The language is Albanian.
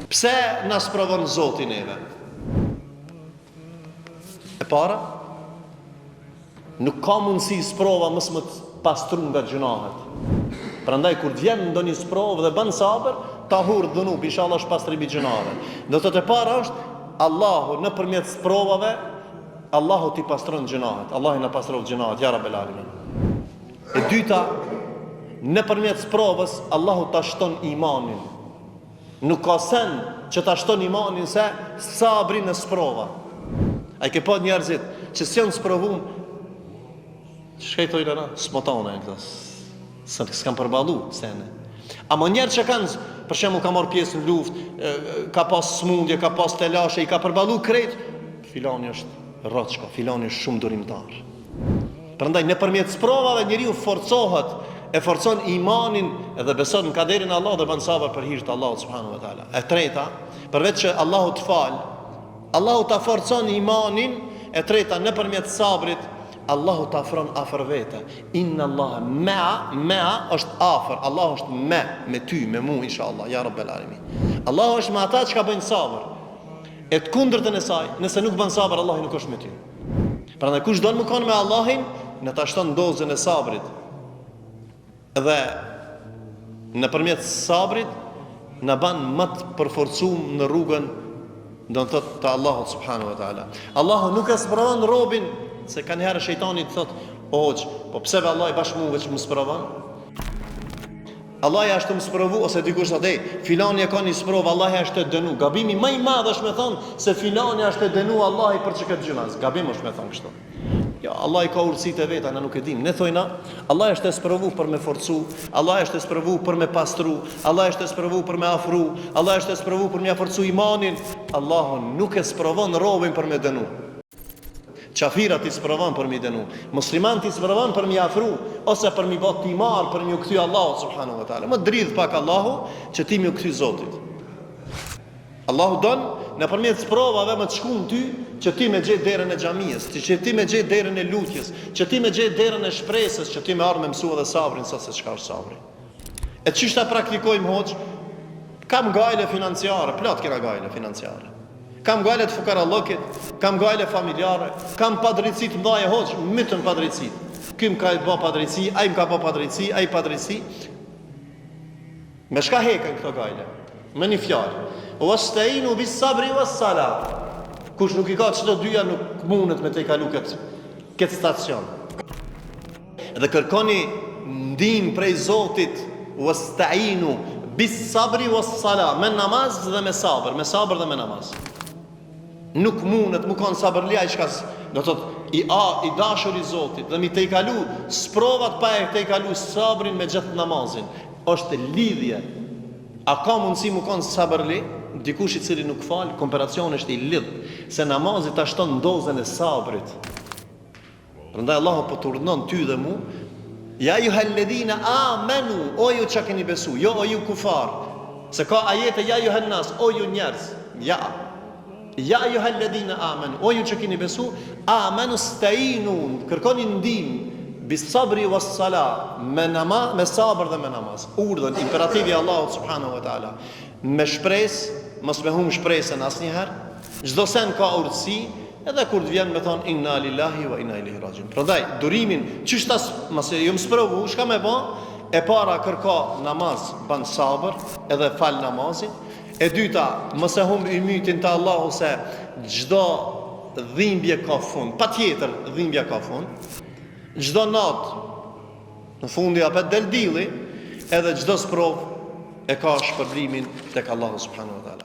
Pse na sprovon Zoti neve? E para, nuk ka mundësi sprova mos më pastrum nga gjunahet. Prandaj kur vjen ndonjë sprovë dhe bën sabër, tahur dhunub, inshallah është pastrim i gjunave. Do të para është Allahu nëpërmjet sprovave, Allahu ti pastron gjinahet. Allahu na pastron gjinahet, ja Rabbel Alamin. E dyta, nëpërmjet sprovës Allahu ta shton imanin. Nuk ka sen që ta shton imanin se sabri në sprova. Ai ke pa njerëzit që s'janë sprovum, shkejtojnë ana, smotane këto. S'kan përballu sene. Ama njerë që kanë, për shembull ka marrë pjesë në luftë, ka pas smundje, ka pas telashe, i ka përballu krejt, filani është rroçka, filani është shumë durimtar. Prandaj nëpërmjet sprovave njeriu forcohet, e forcon imanin edhe beson në kaderin e Allahut dhe bën sabër për hir të Allahut subhanahu wa taala. E treta, përveç që Allahu të fal, Allahu ta forcon imanin, e treta nëpërmjet sabrit Allahu ta afron afër vete. Inna Allah ma'a është afër. Allahu është me ty, me mu inshallah, ya Rabbel Alamin. Allahu është me ata që bëjnë sabër. E të kundërtën e saj, nëse nuk bën sabër, Allahu nuk është me ty. Prandaj kush don më kon me Allahin, në ta shton dozën e sabrit. Dhe nëpërmjet sabrit na ban më të përforcuar në rrugën do të thotë të Allahut subhanahu wa taala. Allahu nuk e sprovon robin, se kanë herë shejtani të thotë, "Hoxh, po pse ve Allah i bashkë mua veç më sprovon?" Allah ja është më sprovu, ose dikush thotë, "Filani e ka një sprovë, Allah ja është të dënu." Gabimi më i madh është me thonë se filani është të dënu Allahi për çka gjënas. Gabim është me thonë kështu. Ja, Allah i ka urtësitë e veta, na nuk e dim. Ne thojna, Allah është të sprovu për me forcu, Allah është të sprovu për me pastru, Allah është të sprovu për me afru, Allah është të sprovu për me forcu imanin. Allahu nuk e sprovon robën për me dënu. Qafirat i sprovon për mi dënu, musliman i sprovon për mi afru, ose për mi bot timar, për mi u kthy Allahu subhanahu wa taala. Më dridh pak Allahu që ti mi u kthy Zotit. Allahu don nëpërmjet sprovave më të shkum ty që ti me gjet derën e xhamisë, që ti me gjet derën e lutjes, që ti me gjet derën e shpresës, që ti me ardh me mësua dhe sabrin sa se çka është sabri. E çish ta praktikojmë hoxh? Kam gajle financiare, plot kena gajle financiare. Kam gajle të fukarallokit, kam gajle familjare, kam padrejtësi të mëdha hoxh, mitën padrejtësi. Ky më ka bë padrejtësi, ai më ka bë padrejtësi, ai padrejtësi. Me çka hekën këto gajle? Me një fjalë. Wasta'inu bis sabri was salat. Kush nuk i ka çdo dyja nuk mundet me të kalu këtë stacion. Dhe kërkoni ndihmë prej Zotit, wasta'inu bis sabri was salat, me namaz dhe me sabër dhe me namaz. Nuk mundet më kanë sabërli ai çka do thotë i dashur i Zotit dhe mi të kalu sprovat pa e të kalu sabrin me gjithë namazin. Është lidhje. A ka mundësi më kanë sabërli? Dikush i cili nuk fal, komparacioni është i lidh, se namazi ta shton dozën e sabrit. Prandaj Allahu po turnon ty dhe mu, ja ayyuhalladhina amanu, o ju që keni besu, jo o ju kufar. Se ka ajete ja ayyuhannas, o ju njerëz. Ja ayyuhalladhina amanu, o ju që keni besu, amanu sta'inu, kërkoni ndihmë bis sabri was sala, me sabër dhe me namaz. Urdhën imperativi Allahu subhanahu wa taala. Me shpresë, mos me hum shpresën asnjëherë. Çdo sen ka urtësi, edhe kur të vjen me thon inna lillahi wa inna ilaihi rajiun. Prandaj durimin çishtas mos e jom sprovu, çka më bë? E para kërko namaz, ban sabër, edhe fal namazin. E dyta, mos e hum ymytin te Allahu se çdo dhimbje ka fund. Patjetër dhimbja ka fund. Çdo natë në fundi apo del dilli, edhe çdo sprovë e ka shpërblimin tek Allahu subhanahu wa taala.